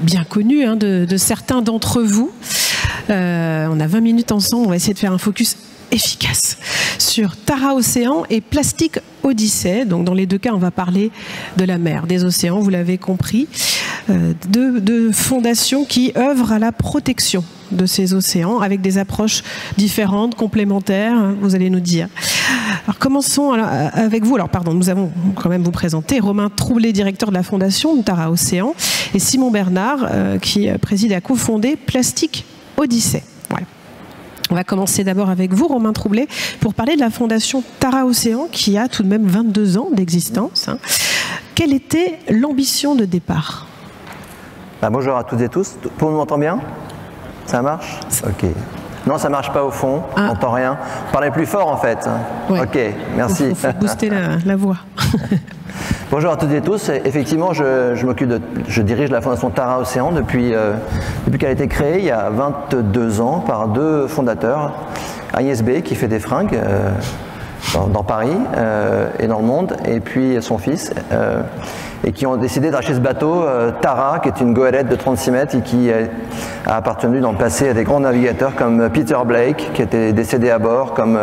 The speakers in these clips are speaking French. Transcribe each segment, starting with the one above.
bien connu hein, de certains d'entre vous. On a 20 minutes ensemble, on va essayer de faire un focus efficace sur Tara Océan et Plastic Odyssey. Donc dans les deux cas, on va parler de la mer, des océans, vous l'avez compris, de fondations qui œuvrent à la protection de ces océans avec des approches différentes, complémentaires, vous allez nous dire. Alors commençons avec vous. Alors pardon, nous avons quand même vous présenter Romain Troublé, directeur de la fondation de Tara Océan, et Simon Bernard qui préside et a cofondé Plastic Odyssey. Voilà. On va commencer d'abord avec vous, Romain Troublé, pour parler de la fondation Tara Océan qui a tout de même 22 ans d'existence. Hein. Quelle était l'ambition de départ? Bonjour à toutes et tous. Tout le monde m'entend bien? Ça marche? Ok. Non, ça marche pas au fond, on n'entend rien. Parlez plus fort en fait. Ouais. Ok, merci. Il faut booster la voix. Bonjour à toutes et tous. Effectivement, je dirige la fondation Tara Océan depuis qu'elle a été créée il y a 22 ans par deux fondateurs. Agnès B qui fait des fringues dans Paris et dans le monde, et puis son fils, et qui ont décidé d'acheter ce bateau Tara, qui est une goélette de 36 mètres et qui a appartenu dans le passé à des grands navigateurs comme Peter Blake, qui était décédé à bord, comme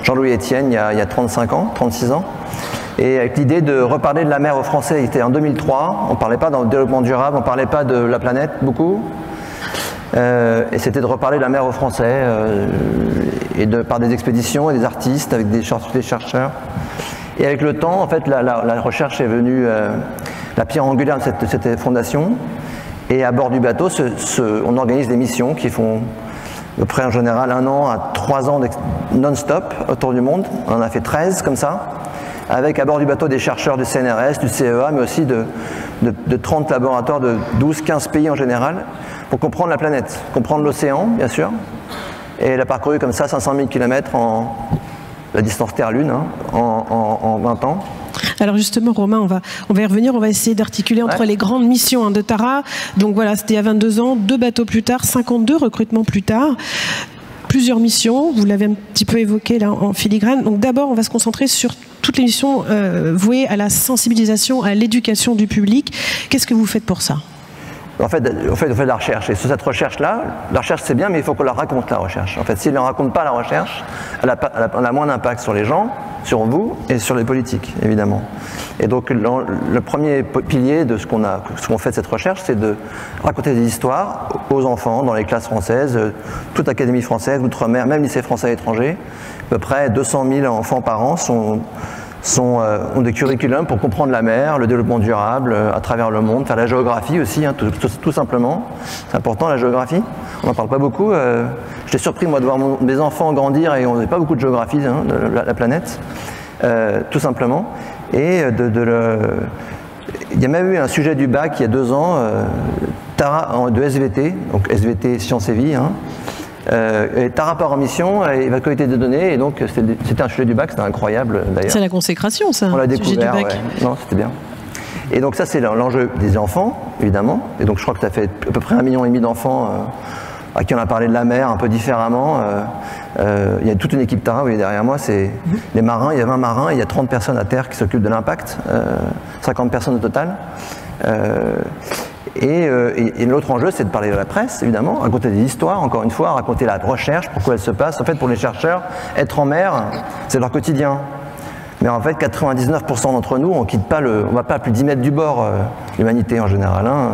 Jean-Louis Etienne il y a 35 ans, 36 ans. Et avec l'idée de reparler de la mer aux Français, c'était en 2003, on ne parlait pas dans le développement durable, on ne parlait pas de la planète beaucoup, et c'était de reparler de la mer aux Français, par des expéditions et des artistes, avec des chercheurs. Et avec le temps, en fait, la recherche est venue la pierre angulaire de cette fondation, et à bord du bateau, on organise des missions qui font à peu près en général 1 an à 3 ans non-stop autour du monde. On en a fait 13 comme ça, avec à bord du bateau des chercheurs du CNRS, du CEA, mais aussi de 30 laboratoires de 12-15 pays en général, pour comprendre la planète, comprendre l'océan, bien sûr. Et elle a parcouru comme ça 500 000 km en la distance Terre-Lune, hein, en 20 ans. Alors justement, Romain, on va y revenir, on va essayer d'articuler entre les grandes missions de Tara. Donc voilà, c'était il y a 22 ans, 2 bateaux plus tard, 52 recrutements plus tard. Plusieurs missions, vous l'avez un petit peu évoqué là en filigrane. Donc d'abord, on va se concentrer sur toutes les missions vouées à la sensibilisation, à l'éducation du public. Qu'est-ce que vous faites pour ça? En fait, on fait de la recherche. Et sur cette recherche-là, la recherche c'est bien, mais il faut qu'on la raconte, la recherche. En fait, si elle ne raconte pas la recherche, elle a moins d'impact sur les gens, sur vous et sur les politiques, évidemment. Et donc, le premier pilier de ce qu'on fait de cette recherche, c'est de raconter des histoires aux enfants dans les classes françaises, toute académie française, outre-mer, même lycée français à l'étranger. À peu près 200 000 enfants par an ont des curriculums pour comprendre la mer, le développement durable à travers le monde, faire la géographie aussi, hein, tout simplement. C'est important la géographie, on n'en parle pas beaucoup. J'étais surpris moi de voir mes enfants grandir et on n'avait pas beaucoup de géographie hein, de la planète, tout simplement. Et il y a même eu un sujet du bac il y a 2 ans, Tara de SVT, donc SVT Sciences et Vie, hein, et Tara part en mission et va collecter des données, et donc c'était un sujet du bac, c'était incroyable d'ailleurs. C'est la consécration ça. On l'a découvert, ouais. Non, c'était bien. Et donc ça c'est l'enjeu des enfants, évidemment, et donc je crois que tu as fait à peu près 1,5 million d'enfants à qui on a parlé de la mer un peu différemment. Il y a toute une équipe Tara, vous voyez derrière moi, c'est les marins, il y a 20 marins, et il y a 30 personnes à terre qui s'occupent de l'impact, 50 personnes au total. Et l'autre enjeu, c'est de parler de la presse, évidemment, raconter des histoires, encore une fois, raconter la recherche, pourquoi elle se passe. En fait, pour les chercheurs, être en mer, c'est leur quotidien. Mais en fait, 99% d'entre nous, on ne va pas à plus de 10 mètres du bord, l'humanité en général. Hein.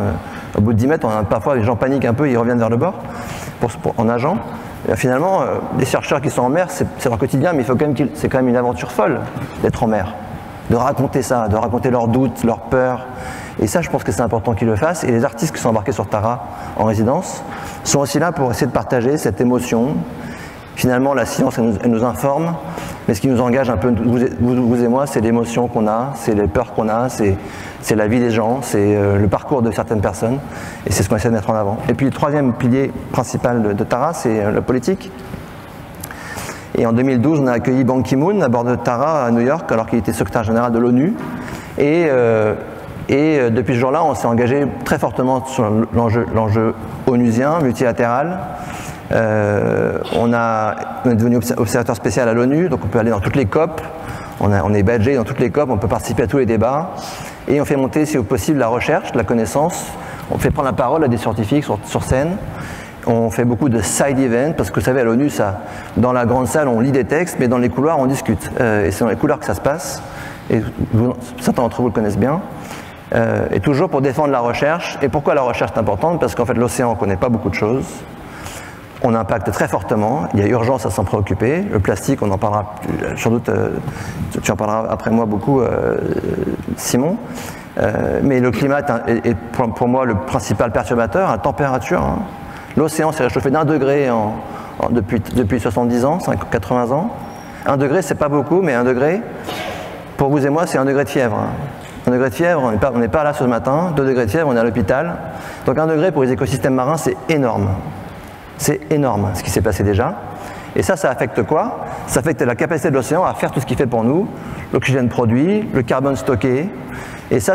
Au bout de 10 mètres, parfois les gens paniquent un peu, ils reviennent vers le bord en nageant. Et finalement, les chercheurs qui sont en mer, c'est leur quotidien, mais c'est quand même une aventure folle d'être en mer. De raconter ça, de raconter leurs doutes, leurs peurs. Et ça, je pense que c'est important qu'ils le fassent. Et les artistes qui sont embarqués sur Tara en résidence sont aussi là pour essayer de partager cette émotion. Finalement, la science, elle nous informe, mais ce qui nous engage un peu, vous et moi, c'est l'émotion qu'on a, c'est les peurs qu'on a, c'est la vie des gens, c'est le parcours de certaines personnes, et c'est ce qu'on essaie de mettre en avant. Et puis le troisième pilier principal de Tara, c'est la politique. Et en 2012, on a accueilli Ban Ki-moon à bord de Tara à New York, alors qu'il était secrétaire général de l'ONU. Et depuis ce jour-là, on s'est engagé très fortement sur l'enjeu onusien, multilatéral. On est devenu observateur spécial à l'ONU, donc on peut aller dans toutes les COP, on est badgé dans toutes les COP, on peut participer à tous les débats, et on fait monter, si possible, la recherche, la connaissance, On fait prendre la parole à des scientifiques sur scène. On fait beaucoup de side events, parce que vous savez, à l'ONU, dans la grande salle, on lit des textes, mais dans les couloirs, on discute. Et c'est dans les couloirs que ça se passe. Et certains d'entre vous le connaissent bien. Et toujours pour défendre la recherche. Et pourquoi la recherche est importante? Parce qu'en fait, l'océan ne connaît pas beaucoup de choses. On impacte très fortement. Il y a urgence à s'en préoccuper. Le plastique, on en parlera sans doute. Tu en parleras après moi beaucoup, Simon. Mais le climat est pour moi le principal perturbateur. La température. Hein. L'océan s'est réchauffé d'1 degré depuis 70 ans, 80 ans. 1 degré, c'est pas beaucoup, mais 1 degré, pour vous et moi, c'est 1 degré de fièvre. 1 degré de fièvre, on n'est pas là ce matin. 2 degrés de fièvre, on est à l'hôpital. Donc 1 degré pour les écosystèmes marins, c'est énorme. C'est énorme ce qui s'est passé déjà. Et ça affecte quoi? Ça affecte la capacité de l'océan à faire tout ce qu'il fait pour nous. L'oxygène produit, le carbone stocké. Et ça,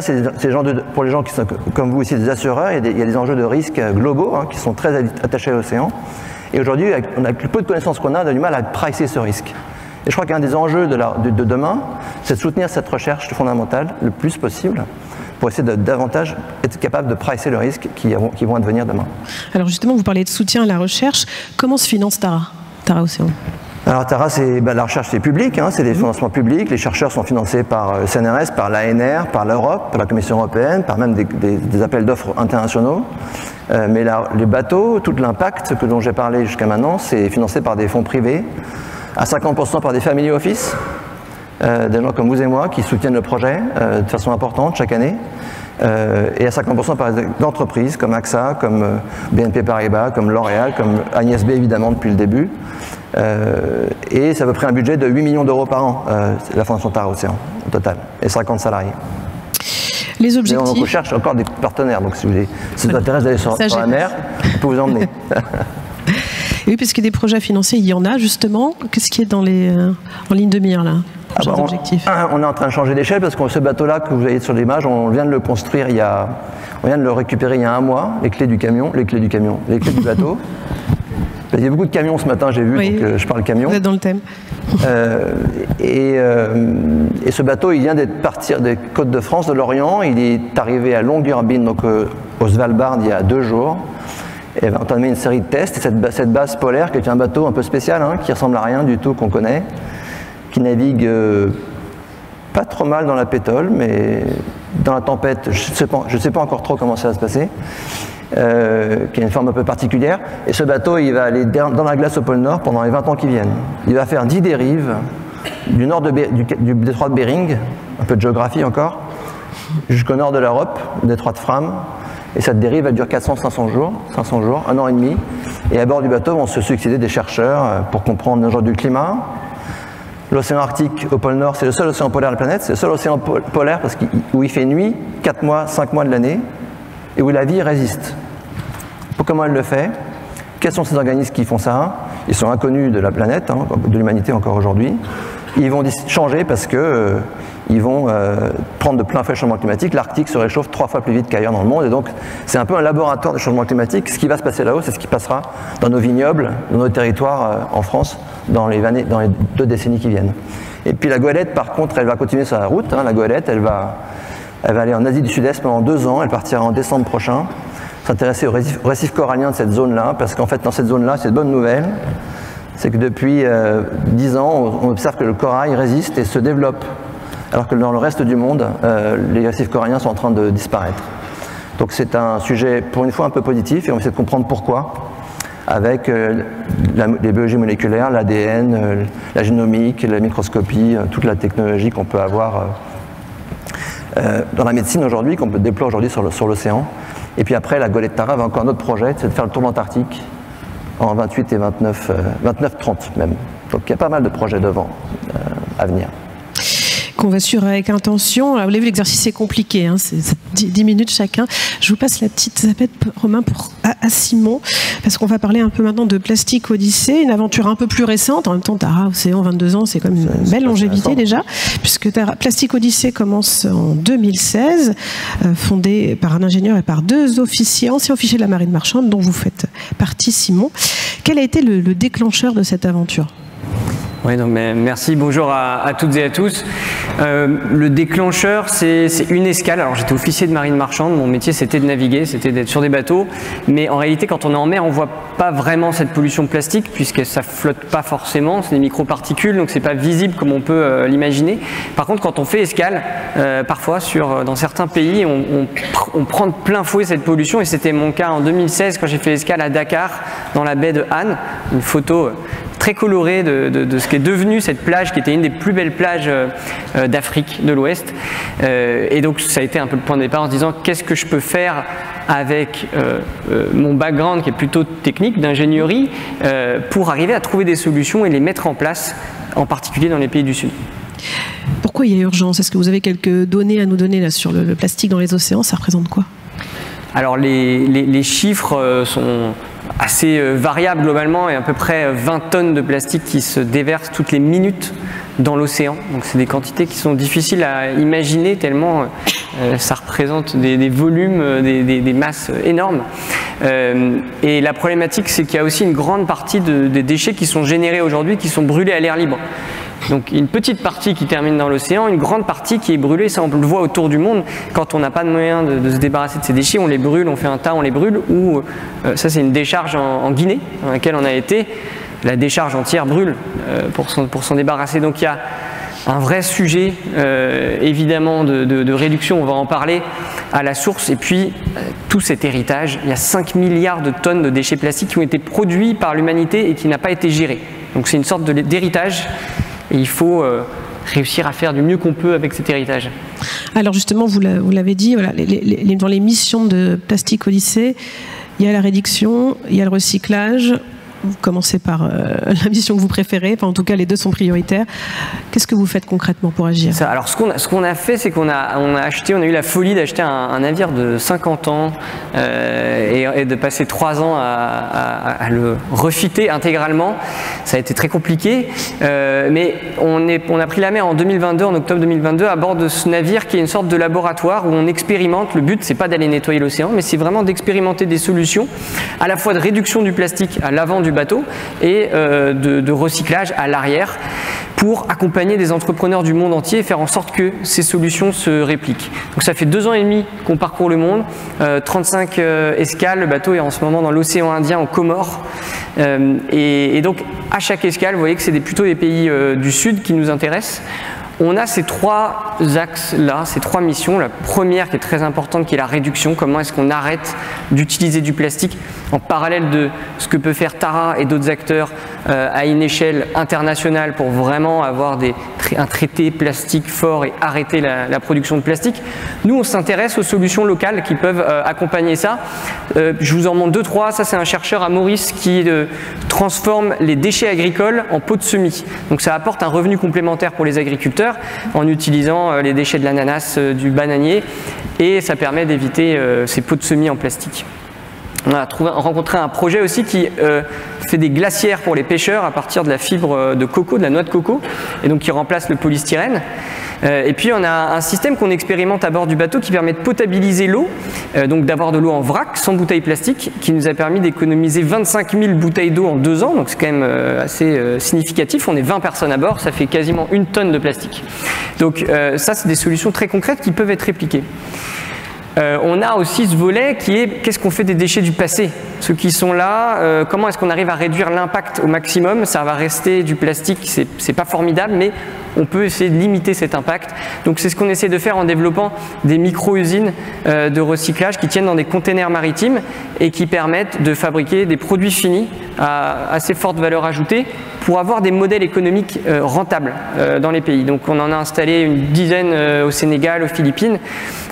pour les gens qui sont comme vous ici, des assureurs, il y a des enjeux de risque globaux hein, qui sont très attachés à l'océan. Et aujourd'hui, on a le peu de connaissances qu'on a du mal à pricer ce risque. Et je crois qu'un des enjeux de demain, c'est de soutenir cette recherche fondamentale le plus possible pour essayer de davantage être capable de pricer le risque qui vont advenir demain. Alors justement, vous parlez de soutien à la recherche. Comment se finance Tara Océan? Alors Tara, la recherche c'est public, hein, c'est des financements publics. Les chercheurs sont financés par le CNRS, par l'ANR, par l'Europe, par la Commission européenne, par même des appels d'offres internationaux. Mais les bateaux, tout l'impact dont j'ai parlé jusqu'à maintenant, c'est financé par des fonds privés, à 50% par des family office, des gens comme vous et moi qui soutiennent le projet de façon importante chaque année, et à 50% par des entreprises comme AXA, comme BNP Paribas, comme L'Oréal, comme Agnès B évidemment depuis le début. Et ça veut près un budget de 8 millions d'euros par an, la Fondation Tara Océan, au total, et 50 salariés. Les objectifs. Et on cherche encore des partenaires, donc si ça vous intéresse d'aller sur la mer, on peut vous emmener. Oui, parce que des projets financés, il y en a justement. Qu'est-ce qui est en ligne de mire là? On est en train de changer d'échelle parce que ce bateau-là que vous voyez sur l'image, on vient de le construire on vient de le récupérer il y a 1 mois, les clés du bateau. Il y a beaucoup de camions ce matin, j'ai vu, oui, donc je parle camion. Vous êtes dans le thème. Et ce bateau, il vient d'être parti des côtes de France, de l'Orient. Il est arrivé à Longyearbyen, donc au Svalbard, il y a 2 jours. Et va entamer une série de tests. Et cette base polaire, qui est un bateau un peu spécial, hein, qui ressemble à rien du tout qu'on connaît, qui navigue pas trop mal dans la pétole, mais dans la tempête, je ne sais pas encore trop comment ça va se passer. Qui a une forme un peu particulière. Et ce bateau, il va aller dans la glace au pôle Nord pendant les 20 ans qui viennent. Il va faire 10 dérives du nord du détroit de Bering, un peu de géographie encore, jusqu'au nord de l'Europe, le détroit de Fram. Et cette dérive, elle dure 400-500 jours, 1 an et demi. Et à bord du bateau vont se succéder des chercheurs pour comprendre aujourd'hui le climat. L'océan Arctique au pôle Nord, c'est le seul océan polaire de la planète. C'est le seul océan polaire où il fait nuit 4 mois, 5 mois de l'année et où la vie résiste. Comment elle le fait? Quels sont ces organismes qui font ça? Ils sont inconnus de la planète, hein, de l'humanité encore aujourd'hui. Ils vont changer parce que ils vont prendre de plein fouet le changement climatique. L'Arctique se réchauffe 3 fois plus vite qu'ailleurs dans le monde, et donc c'est un peu un laboratoire de changement climatique. Ce qui va se passer là-haut, c'est ce qui passera dans nos vignobles, dans nos territoires en France, dans les 2 décennies qui viennent. Et puis la goélette, par contre, elle va continuer sa route. Hein, la goélette, elle va aller en Asie du Sud-Est pendant 2 ans. Elle partira en décembre prochain. S'intéresser au récif corallien de cette zone-là, parce qu'en fait, dans cette zone-là, c'est une bonne nouvelle. C'est que depuis 10 ans, on observe que le corail résiste et se développe, alors que dans le reste du monde, les récifs coralliens sont en train de disparaître. Donc c'est un sujet, pour une fois, un peu positif, et on va essayer de comprendre pourquoi, avec les biologies moléculaires, l'ADN, la génomique, la microscopie, toute la technologie qu'on peut avoir dans la médecine aujourd'hui, qu'on peut déployer aujourd'hui sur l'océan. Et puis après, la goélette Tara va encore un autre projet, c'est de faire le tour de l'Antarctique en 28 et 29-30 même. Donc il y a pas mal de projets devant à venir. Qu'on va suivre avec intention. Alors, vous l'avez vu, l'exercice est compliqué, hein, c'est 10 minutes chacun. Je vous passe la petite zapette, Romain, à Simon, parce qu'on va parler un peu maintenant de Plastic Odyssey, une aventure un peu plus récente. En même temps, Tara Océan, 22 ans, c'est quand même une belle longévité déjà, puisque Plastic Odyssey commence en 2016, fondé par un ingénieur et par 2 officiers, anciens officiers de la marine marchande, dont vous faites partie, Simon. Quel a été le déclencheur de cette aventure ? Oui, donc, merci, bonjour à toutes et à tous. Le déclencheur, c'est une escale. Alors j'étais officier de marine marchande, mon métier c'était de naviguer, c'était d'être sur des bateaux, mais en réalité quand on est en mer, on voit pas vraiment cette pollution plastique puisque ça flotte pas forcément, c'est des microparticules, donc c'est pas visible comme on peut l'imaginer. Par contre, quand on fait escale, parfois dans certains pays, on prend de plein fouet cette pollution, et c'était mon cas en 2016 quand j'ai fait escale à Dakar, dans la baie de Han, une photo très colorée de ce qui est devenu cette plage qui était une des plus belles plages d'Afrique de l'Ouest. Et donc ça a été un peu le point de départ en se disant qu'est-ce que je peux faire avec mon background qui est plutôt technique, d'ingénierie, pour arriver à trouver des solutions et les mettre en place, en particulier dans les pays du Sud. Pourquoi il y a urgence? Est-ce que vous avez quelques données à nous donner là, sur le plastique dans les océans? Ça représente quoi? Alors les chiffres sont assez variables globalement, et à peu près 20 tonnes de plastique qui se déversent toutes les minutes dans l'océan. Donc c'est des quantités qui sont difficiles à imaginer tellement ça représente des volumes, des masses énormes. Et la problématique, c'est qu'il y a aussi une grande partie des déchets qui sont générés aujourd'hui, qui sont brûlés à l'air libre. Donc une petite partie qui termine dans l'océan, une grande partie qui est brûlée, ça on le voit autour du monde. Quand on n'a pas de moyen de se débarrasser de ces déchets, on les brûle, on fait un tas, on les brûle. Ou ça c'est une décharge en Guinée, dans laquelle on a été. La décharge entière brûle pour s'en débarrasser. Donc il y a un vrai sujet évidemment de réduction, on va en parler, à la source. Et puis tout cet héritage, il y a 5 milliards de tonnes de déchets plastiques qui ont été produits par l'humanité et qui n'a pas été géré. Donc c'est une sorte d'héritage. Et il faut réussir à faire du mieux qu'on peut avec cet héritage. Alors justement, vous l'avez dit, voilà, dans les missions de Plastic Odyssey, il y a la réduction, il y a le recyclage. Vous commencez par la mission que vous préférez, enfin en tout cas les deux sont prioritaires. Qu'est-ce que vous faites concrètement pour agir? Alors ce qu'on a fait, c'est qu'on a eu la folie d'acheter un navire de 50 ans et de passer 3 ans à le refiter intégralement. Ça a été très compliqué, mais on a pris la mer en 2022, en octobre 2022, à bord de ce navire qui est une sorte de laboratoire où on expérimente. Le but, c'est pas d'aller nettoyer l'océan, mais c'est vraiment d'expérimenter des solutions, à la fois de réduction du plastique à l'avant du bateau et de recyclage à l'arrière, pour accompagner des entrepreneurs du monde entier et faire en sorte que ces solutions se répliquent. Donc ça fait 2 ans et demi qu'on parcourt le monde, 35 escales, le bateau est en ce moment dans l'océan Indien, aux Comores, et donc à chaque escale, vous voyez que c'est plutôt des pays du Sud qui nous intéressent. On a ces 3 axes-là, ces 3 missions. La première qui est très importante, qui est la réduction. Comment est-ce qu'on arrête d'utiliser du plastique en parallèle de ce que peut faire Tara et d'autres acteurs à une échelle internationale pour vraiment avoir un traité plastique fort et arrêter la production de plastique. Nous, on s'intéresse aux solutions locales qui peuvent accompagner ça. Je vous en montre 2-3. Ça, c'est un chercheur à Maurice qui transforme les déchets agricoles en pots de semis. Donc ça apporte un revenu complémentaire pour les agriculteurs en utilisant les déchets de l'ananas, du bananier, et ça permet d'éviter ces pots de semis en plastique. On a rencontré un projet aussi qui fait des glacières pour les pêcheurs à partir de la fibre de coco, de la noix de coco, et donc qui remplace le polystyrène. Et puis on a un système qu'on expérimente à bord du bateau qui permet de potabiliser l'eau, donc d'avoir de l'eau en vrac, sans bouteilles plastiques, qui nous a permis d'économiser 25 000 bouteilles d'eau en 2 ans, donc c'est quand même assez significatif. On est 20 personnes à bord, ça fait quasiment 1 tonne de plastique. Donc ça, c'est des solutions très concrètes qui peuvent être répliquées. On a aussi ce volet qui est qu'est-ce qu'on fait des déchets du passé, ceux qui sont là, comment est-ce qu'on arrive à réduire l'impact au maximum. Ça va rester du plastique, c'est pas formidable, mais on peut essayer de limiter cet impact. Donc c'est ce qu'on essaie de faire en développant des micro-usines de recyclage qui tiennent dans des containers maritimes et qui permettent de fabriquer des produits finis à assez forte valeur ajoutée pour avoir des modèles économiques rentables dans les pays. Donc on en a installé une dizaine au Sénégal, aux Philippines,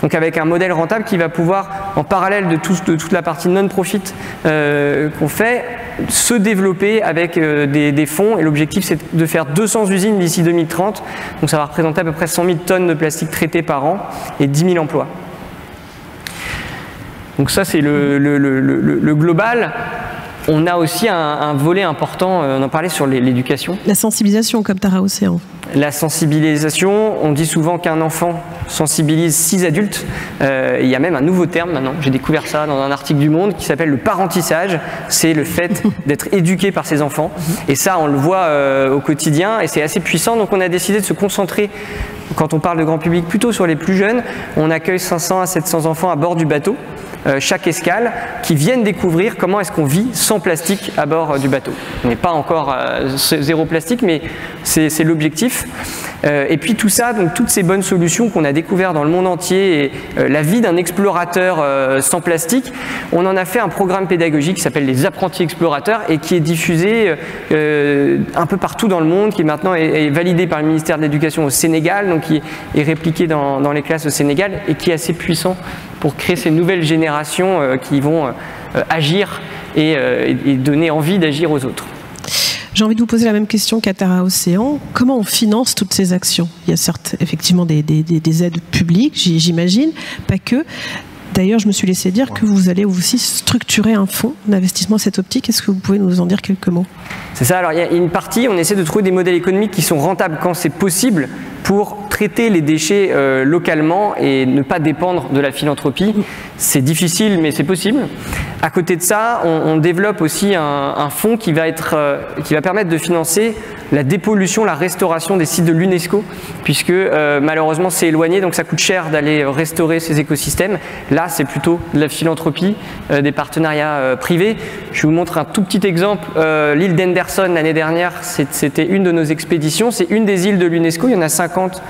donc avec un modèle rentable qui va pouvoir, en parallèle de toute la partie non-profit qu'on fait, se développer avec des fonds, et l'objectif c'est de faire 200 usines d'ici 2030, donc ça va représenter à peu près 100 000 tonnes de plastique traité par an et 10 000 emplois. Donc ça c'est le global. On a aussi un volet important, on en parlait sur l'éducation. La sensibilisation comme Tara Océan. La sensibilisation, on dit souvent qu'un enfant sensibilise 6 adultes. Il y a même un nouveau terme maintenant, j'ai découvert ça dans un article du Monde qui s'appelle le parentissage. C'est le fait d'être éduqué par ses enfants. Et ça, on le voit au quotidien et c'est assez puissant. Donc on a décidé de se concentrer, quand on parle de grand public, plutôt sur les plus jeunes. On accueille 500 à 700 enfants à bord du bateau. Chaque escale, qui viennent découvrir comment est-ce qu'on vit sans plastique à bord du bateau. On n'est pas encore zéro plastique, mais c'est l'objectif. Et puis tout ça, donc toutes ces bonnes solutions qu'on a découvertes dans le monde entier et la vie d'un explorateur sans plastique, on en a fait un programme pédagogique qui s'appelle les apprentis explorateurs et qui est diffusé un peu partout dans le monde, qui maintenant est validé par le ministère de l'Éducation au Sénégal, donc qui est répliqué dans les classes au Sénégal et qui est assez puissant pour créer ces nouvelles générations qui vont agir et donner envie d'agir aux autres. J'ai envie de vous poser la même question qu'à Tara Océan. Comment on finance toutes ces actions? Il y a certes effectivement des aides publiques, j'imagine, pas que. D'ailleurs, je me suis laissé dire que vous allez aussi structurer un fonds d'investissement à cette optique. Est-ce que vous pouvez nous en dire quelques mots? C'est ça, alors il y a une partie, on essaie de trouver des modèles économiques qui sont rentables quand c'est possible pour traiter les déchets localement et ne pas dépendre de la philanthropie. C'est difficile, mais c'est possible. À côté de ça, on développe aussi un fonds qui va permettre de financer la dépollution, la restauration des sites de l'UNESCO, puisque malheureusement c'est éloigné, donc ça coûte cher d'aller restaurer ces écosystèmes. Là, c'est plutôt de la philanthropie, des partenariats privés. Je vous montre un tout petit exemple. L'île d'Henderson, l'année dernière, c'était une de nos expéditions. C'est une des îles de l'UNESCO, il y en a 50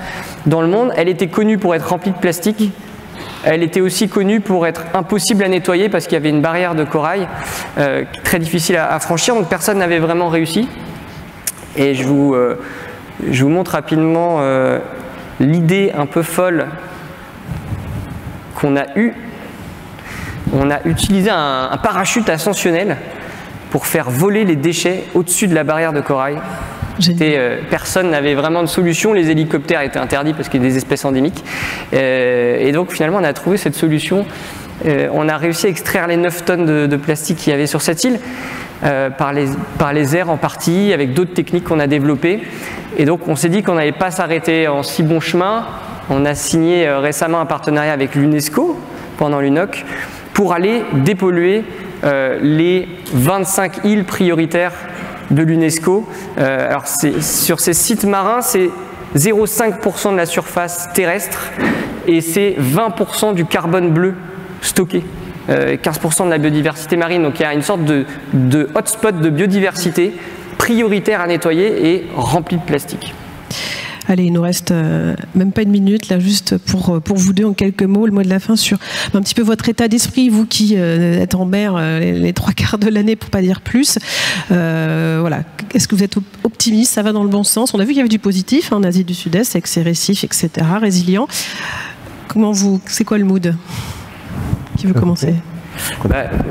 dans le monde. Elle était connue pour être remplie de plastique. Elle était aussi connue pour être impossible à nettoyer parce qu'il y avait une barrière de corail très difficile à franchir, donc personne n'avait vraiment réussi. Et je vous montre rapidement l'idée un peu folle qu'on a eue. On a utilisé un parachute ascensionnel pour faire voler les déchets au-dessus de la barrière de corail. Personne n'avait vraiment de solution, les hélicoptères étaient interdits parce qu'il y a des espèces endémiques. Et donc finalement on a trouvé cette solution. On a réussi à extraire les 9 tonnes de plastique qu'il y avait sur cette île. Par les airs en partie, avec d'autres techniques qu'on a développées. Et donc on s'est dit qu'on n'allait pas s'arrêter en si bon chemin. On a signé récemment un partenariat avec l'UNESCO pendant l'UNOC pour aller dépolluer les 25 îles prioritaires de l'UNESCO. Alors sur ces sites marins, c'est 0,5% de la surface terrestre et c'est 20% du carbone bleu stocké. 15% de la biodiversité marine, donc il y a une sorte de hotspot de biodiversité prioritaire à nettoyer et rempli de plastique. Allez, il nous reste même pas une minute, là, juste pour vous deux, en quelques mots, le mot de la fin sur un petit peu votre état d'esprit, vous qui êtes en mer les 3/4 de l'année, pour pas dire plus. Voilà. Est-ce que vous êtes optimiste? Ça va dans le bon sens? On a vu qu'il y avait du positif en Asie du Sud-Est, avec ses récifs, etc., résilient. C'est quoi le mood? Qui veut commencer?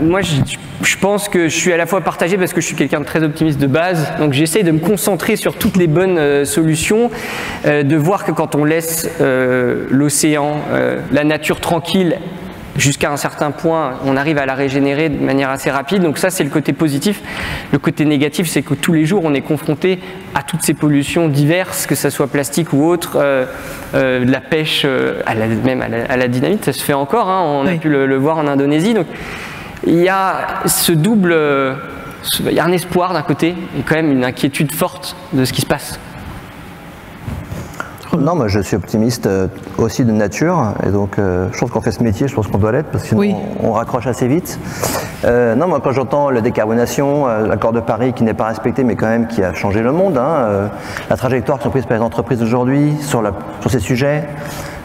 Moi, je pense que je suis à la fois partagé parce que je suis quelqu'un de très optimiste de base, donc j'essaye de me concentrer sur toutes les bonnes solutions, de voir que quand on laisse l'océan, la nature tranquille, jusqu'à un certain point, on arrive à la régénérer de manière assez rapide. Donc ça, c'est le côté positif. Le côté négatif, c'est que tous les jours, on est confronté à toutes ces pollutions diverses, que ce soit plastique ou autre, de la pêche, même à la dynamite, ça se fait encore. Hein, on a pu le voir en Indonésie. Donc il y a ce double... il y a un espoir d'un côté et quand même une inquiétude forte de ce qui se passe. Non, moi je suis optimiste aussi de nature, et donc je pense qu'on fait ce métier, je pense qu'on doit l'être, parce que sinon on raccroche assez vite. Non, moi quand j'entends la décarbonation, l'accord de Paris qui n'est pas respecté, mais quand même qui a changé le monde, la trajectoire qui sont prises par les entreprises aujourd'hui sur ces sujets,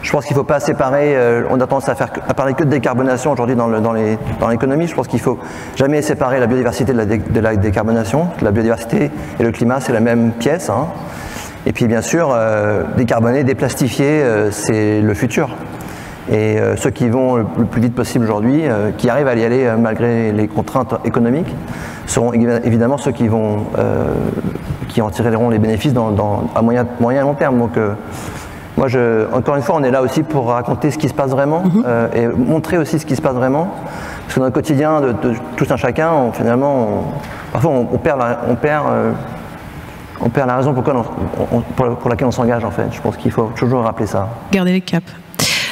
je pense qu'il ne faut pas séparer, on a tendance à parler que de décarbonation aujourd'hui dans l'économie. Je pense qu'il ne faut jamais séparer la biodiversité de la décarbonation. La biodiversité et le climat, c'est la même pièce. Hein. Et puis bien sûr, décarboner, déplastifier, c'est le futur. Et ceux qui vont le plus vite possible aujourd'hui, qui arrivent à y aller malgré les contraintes économiques, seront évidemment ceux qui en tireront les bénéfices à moyen et long terme. Donc, moi, encore une fois, on est là aussi pour raconter ce qui se passe vraiment et montrer aussi ce qui se passe vraiment. Parce que dans le quotidien de tout un chacun, finalement, parfois on perd on perd la raison pour laquelle on s'engage en fait. Je pense qu'il faut toujours rappeler ça. Gardez les caps.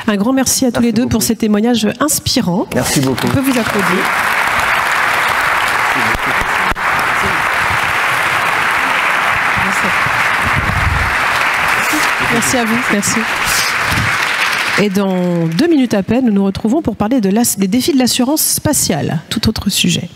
Un grand merci à tous les deux pour ces témoignages inspirants. Merci beaucoup. On peut vous applaudir. Merci à vous. Merci. Et dans 2 minutes à peine, nous nous retrouvons pour parler des défis de l'assurance spatiale, tout autre sujet.